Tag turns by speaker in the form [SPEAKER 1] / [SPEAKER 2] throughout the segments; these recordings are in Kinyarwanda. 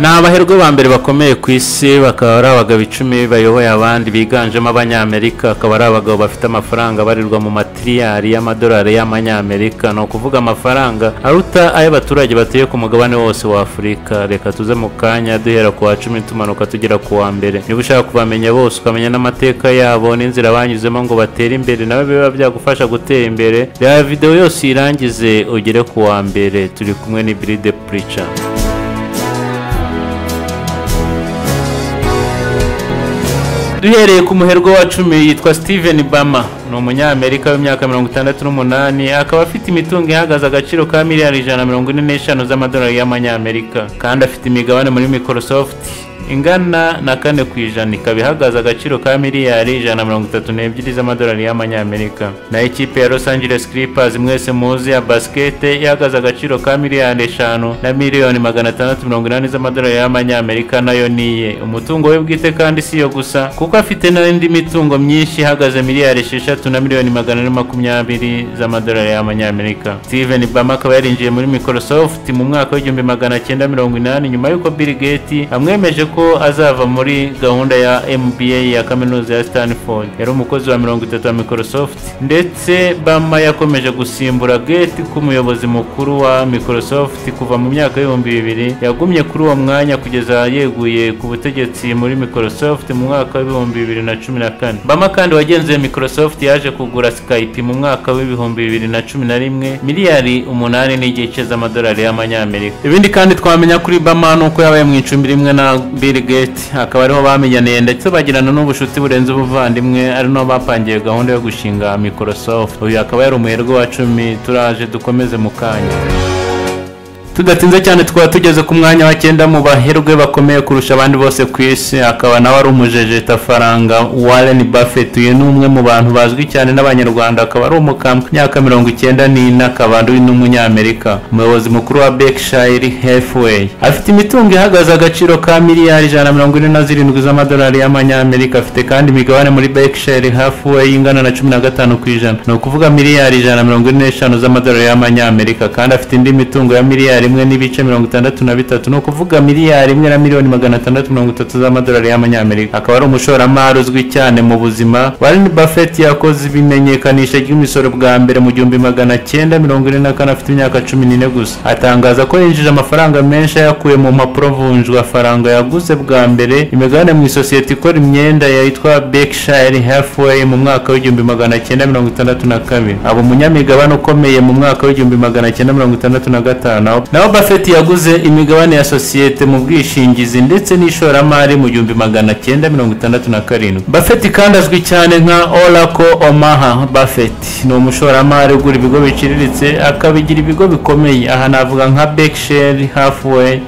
[SPEAKER 1] N'abaherwe ba mbere bakomeye ku isi bakaba ari abagabo 10 bayoboye abandi biganjemo abanyamerika, akaba ari abagabo bafite amafaranga barirwa mu matiriyari y'amadolari y'amanyamerika, no kuvuga amafaranga aruta ay'abaturage batuye ku mugabane wose wa Afurika. Reka tuze mu kanya duhera ku wa 10 tumanuka tugera ku wa mbere. Niba ushaka kubamenya bose ukamenya n'amateka yabo n'inzira banyuzemo ngo batere imbere, nawe biba byagufasha gutera imbere, reba video yose irangize ugere ku wa mbere. Turi kumwe ni Billy the Preacher. Duhereye ku muherwe wa 10 yitwa Steven Bama, ni umunyamerika w'imyaka 68, akaba afite imitungo ihagaze agaciro ka miliyari 145 z'amadolari y'amanyamerika, kandi afite imigabane muri Microsoft ingana na 4%, ikaba ihagaze agaciro ka miliyari 132 z'amadolari y'amanyamerika. Na ikipe ya Los Angeles Clippers mwese muzi ya basket ihagaze agaciro ka miliyari 5 na miliyoni 680 z'amadolari y'amanyamerika, nayo niye. Umutungo we bwite kandi si yo gusa, kuko afite n'indi mitungo myinshi ihagaze miliyari 6 na miliyoni 420 z'amadolari y'amanyamerika. Steven Bama akaba yarinjiye muri Microsoft mu mwaka wa 1980 nyuma y'uko Bill Gates amwemeje ko azava muri gahunda ya MBA ya kaminuza ya Stanford. Yari umukozi wa 30 wa Microsoft, ndetse Bama yakomeje gusimbura Gates ku muyobozi mukuru wa Microsoft kuva mu myaka y'2000. Yagumye kuri uwo mwanya kugeza yeguye ku butegetsi muri Microsoft mu mwaka wa 2014. Bama kandi wagenzuye Microsoft yaje kugura Skype mu mwaka wa 2011 miliyari 8 n'igice z'amadolari y'amanyamerika. Ibindi kandi twamenya kuri Bama nuko yabaye mu icumbi rimwe na Bill Gates, akaba ariho bamenyaniye ndetse bagirana n'ubushuti burenze ubuvandimwe, ari no bapangiye gahunda yo gushinga Microsoft. Uyu akaba yari umuherwe wa 10. Turaje dukomeze mu kanya. Tudatinze cyane twaba tugeze ku mwanya wa 9 mu baherwe bakomeye kurusha abandi bose ku isi, akaba nawe ari umujejeta faranga Warren Buffett. Uyu ni umwe mu bantu bazwi cyane n'abanyarwanda, akaba ari umukambwe myaka 94, akaba ari n'umunyamerika, umuyobozi mukuru wa Berkshire Hathaway. Afite imitungo ihagaze agaciro ka miliyari 147 z'amadolari y'amanyamerika. Afite kandi imigabane muri Berkshire Hathaway ingana na 15%, no kuvuga miliyari 145 z'amadolari y'amanyamerika, kandi afite indi mitungo ya miliyari 1.63, no kuvuga miliyari 1 na miliyoni 630 z'amadolari y'amanyamerika. Akaba ari umushoramari uzwi cyane mu buzima. Warren Buffett yakoze ibimenyekanisha ry'imisoro bwa mbere mu 1944, afite imyaka 14 gusa. Atangaza ko yinjije amafaranga menshi yakuye mu mpapuro mvunjwa faranga. Yaguze bwa mbere imigabane mu isosiyete ikora imyenda yitwa Berkshire Hathaway mu mwaka wa 1962. Abo munyamigabane ukomeye mu mwaka wa 1965. Naho Buffett yaguze imigabane ya sosiyete mu bwishingizi ndetse n'ishoramari mu 1967. Buffett kandi azwi cyane nka Oracle Omaha. Buffett ni umushoramari ugura ibigo biciriritse akabigira ibigo bikomeye. Aha navuga nka Berkshire Hathaway.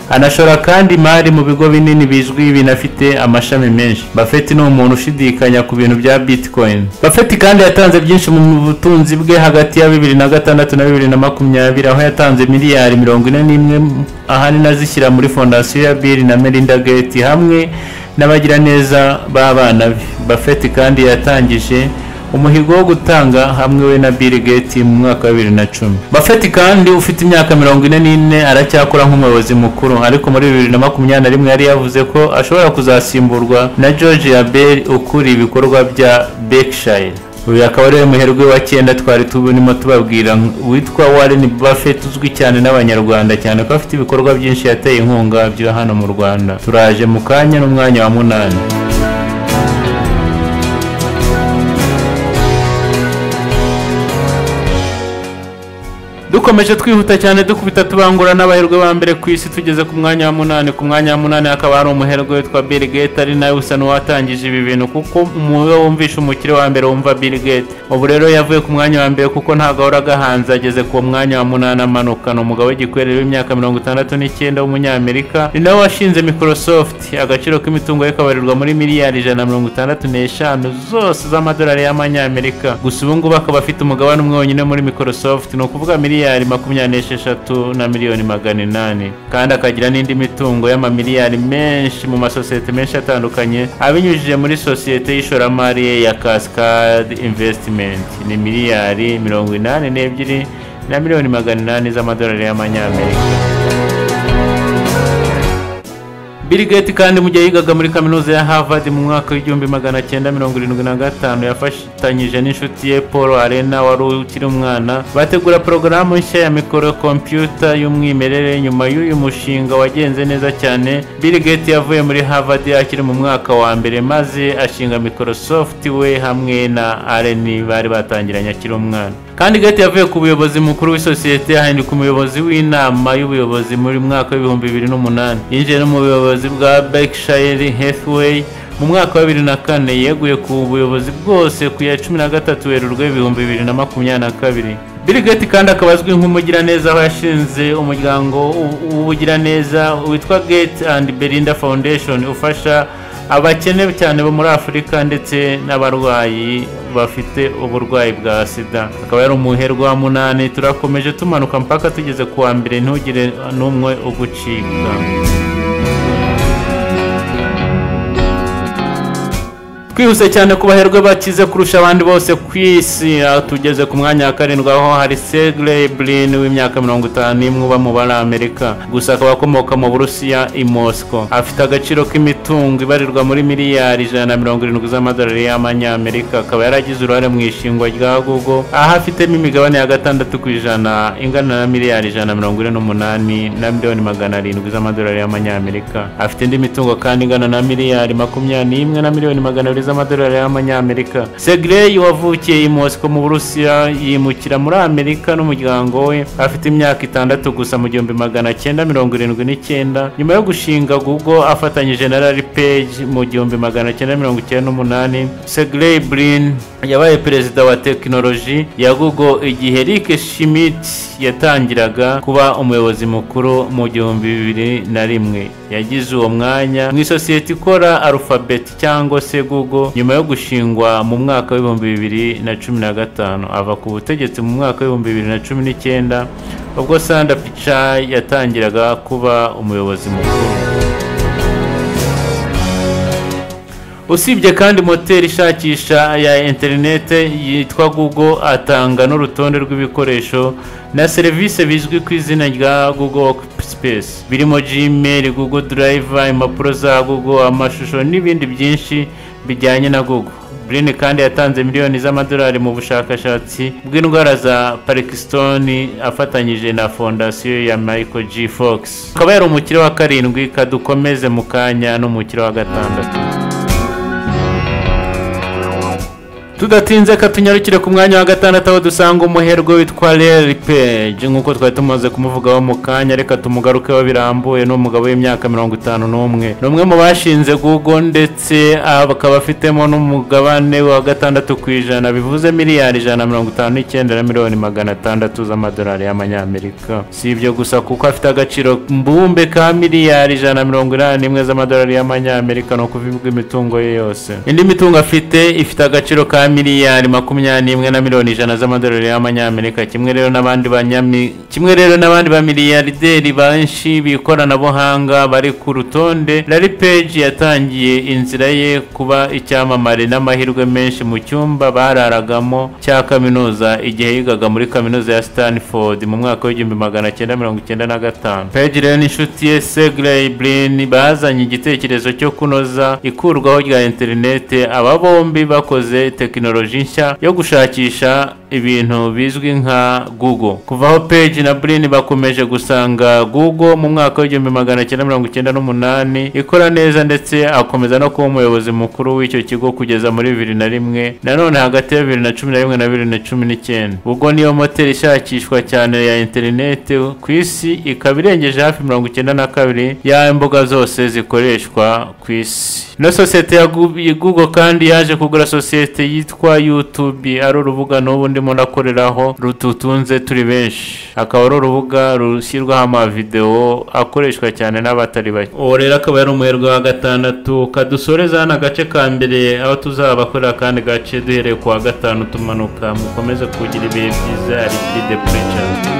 [SPEAKER 1] Anashora kandi imari mu bigo binini bizwi binafite amashami menshi. Buffett ni umuntu ushidikanya ku bintu bya Bitcoin. Buffett kandi yatanze byinshi mu butunzi bwe hagati ya 2006 na 2020, aho yatanze miliyari 41, ahani nazishyira muri fondasiyo ya Bill na Melinda Gates hamwe n'abagira neza b'abana be. Buffett kandi yatangije umuhigo wo gutanga hamwe we na Bill Gates mu mwaka wa 2010. Buffett kandi ufite imyaka 44 aracyakora nk'umuyobozi mukuru, ariko muri 2021 yari yavuze ko ashobora kuzasimburwa na George Bell ukuri ibikorwa bya Berkshire. Uyu akaba ari umuherwe wa 9 twari tubunimo tubabwira, witwa Warren Buffett, uzwi cyane n'abanyarwanda cyane ko afite ibikorwa byinshi yateye inkunga byo hano mu Rwanda. Turaje mu kanya n'umwanya wa 8. Dukomeje twihuta cyane dukubita tubangura n'abaherwe ba mbere ku isi. Tugeze ku mwanya wa 8. Ku mwanya wa 8 akaba ari umuherwe witwa Bill Gates, ari nawe usa n'uwatangije ibi bintu, kuko umuwe wumvisha umukire wa mbere wumva Bill Gates. Ubu rero yavuye ku mwanya wa mbere kuko ntago ahoraga hanze, ageze ku mwanya wa 8 amanuka. Ni umugabo w'igikwerere w'imyaka 69 w'umunyamerika, ni nawe washinze Microsoft. Agaciro k'imitungo ye kabarirwa muri miliyari 165 zose z'amadolari y'amanyamerika. Gusa ubu ngubu akaba afite umugabane umwe wonyine muri Microsoft, no kuvuga miliyari 26 na miliyoni 800, kandi akagira n'indi mitungo y'amamiliyari menshi mu masosiyete menshi atandukanye abinyujije muri sosiyete y'ishoramari ya Cascade Investment. Ni miliyari 82 na miliyoni 800 z'amadolari y'amanyamerika. Bill Gates kandi mu gihe yigaga muri kaminuza ya Harvard mu mwaka w'1975 yafatanyije n'inshuti ye Paul Allen wari ukiri umwana bategura porogaramu nshya ya microcomputer y'umwimerere. Nyuma y'uyu mushinga wagenze neza cyane, Bill Gates yavuye muri Harvard akiri mu mwaka wa mbere maze ashinga Microsoft we hamwe na Allen bari batangiranye akiri umwana. Kandi Gates yavuye ku buyobozi mukuru w'isosiyete ahinduka umuyobozi w'inama y'ubuyobozi muri mwaka wa 2008. Yinjiye no mu buyobozi bwa Berkshire Hathaway mu mwaka wa 2004. Yeguye ku buyobozi bwose ku ya 13 Werurwe 2022. Bill Gates kandi akaba azwi nk'umugiraneza aho yashinze umuryango w'ubugiraneza witwa Gates and Belinda Foundation ufasha abakene cyane bo muri Afurika ndetse n'abarwayi bafite uburwayi bwa sida. Akaba yari umuherwa wa 8. Turakomeje tumanuka mpaka tugeze ku wa mbere, ntugire n'umwe ugucika. Twihuse cyane ku baherwe bakize kurusha abandi bose ku isi, tugeze ku mwanya wa 7 aho hari Sergey Brin w'imyaka 51 uba mu Amerika, gusa akaba akomoka mu Burusiya i Moscow. Afite agaciro k'imitungo ibarirwa muri miliyari 170 z'amadolari y'amanyamerika. Akaba yaragize uruhare mu ishingwa rya Google aho afitemo imigabane ya 6% ingana na miliyari 148 na miliyoni 700 z'amadolari y'amanyamerika. Afite indi mitungo kandi ingana na miliyari 21 na miliyoni 200 z'amadolari y'amanyamerika. Sergey wavukiye i Moscow mu Burusiya yimukira muri Amerika n'umuryango we afite imyaka 6 gusa mu 1979 nyuma yo gushinga Google afatanyije na Larry Page mu 1998. Sergey Brin yabaye perezida wa tekinoloji ya Google igihe Rick Schmidt yatangiraga kuba umuyobozi mukuru mu 2001. Yagize uwo mwanya mu isosiyete ikora Alphabet cyangwa se Google nyuma yo gushingwa mu mwaka wa 2015. Ava ku butegetsi mu mwaka wa 2019 ubwo Sundar Pichai yatangiraga kuba umuyobozi mukuru. Usibye kandi moteri ishakisha ya internet yitwa Google atanga n'urutonde rw'ibikoresho na serivisi bizwi ku izina rya Google Workspace birimo Gmail, Google Drive, impapuro za Google, amashusho n'ibindi byinshi bijyanye na Google. Brin kandi yatanze miliyoni z'amadolari mu bushakashatsi bw'indwara za Parkinson afatanyije na fondasiyo ya Michael J. Fox. Akaba yari umukire wa 7. Kadukomeze mu kanya n'umukire wa 6. Tudatinze katunyarukire ku mwanya wa 6 aho dusanga umuherwe witwa Larry Page. Nkuko twari tumaze kumuvugaho mu kanya, reka tumugarukeho birambuye. n'umugabo w'imyaka 51 n'umwe mu bashinze Google ndetse akaba afitemo n'umugabane wa 6%, bivuze miliyari 159 na miliyoni 600 z'amadolari y'amanyamerika. Si ibyo gusa kuko afite agaciro mbumbe ka miliyari 181 z'amadolari y'amanyamerika no kuvuga imitungo ye yose. Indi mitungo afite ifite agaciro ka miliyari 21 na miliyoni 100 z'amadolari y'amanyamerika. Kimwe rero n'abandi ba miliyarderi benshi b'ikoranabuhanga bari ku rutonde. Larry Page yatangiye inzira ye kuba icyamamare n'amahirwe menshi mu cyumba bararagamo cya kaminuza igihe yigaga muri kaminuza ya Stanford mu mwaka wa 1995. Page rero n'inshuti ye Sergey Brin bazanye igitekerezo cyo kunoza ikurwaho rya internet. Aba bombi bakoze tekinoloji nshya yo gushakisha ibintu bizwi nka Google. Kuvaho Page na Brin bakomeje gusanga Google mu mwaka wa 1998 ikora neza ndetse akomeza no kuba umuyobozi mukuru w'icyo kigo kugeza muri 2001. Nanone hagati ya 2011 na 2019 Google niyo moteri ishakishwa cyane ya internet ku isi, ikaba irengeje hafi 92 ya imbuga zose zikoreshwa ku isi. No sosiyete ya Google kandi yaje kugura sosiyete yitwa YouTube, ari urubuga n'ubu ndimo nakoreraho rututunze turi benshi. Akaba ari urubuga rushyirwaho amavideo akoreshwa cyane n'abatari bake. Uwo rero akaba yari umuherwe wa 6. Kadusoreza hano agace ka mbere aho tuzabakorera kandi gace duhereye ku wa 5 tumanuka. Mukomeze kugira ibihe byiza. Ari The Preacher.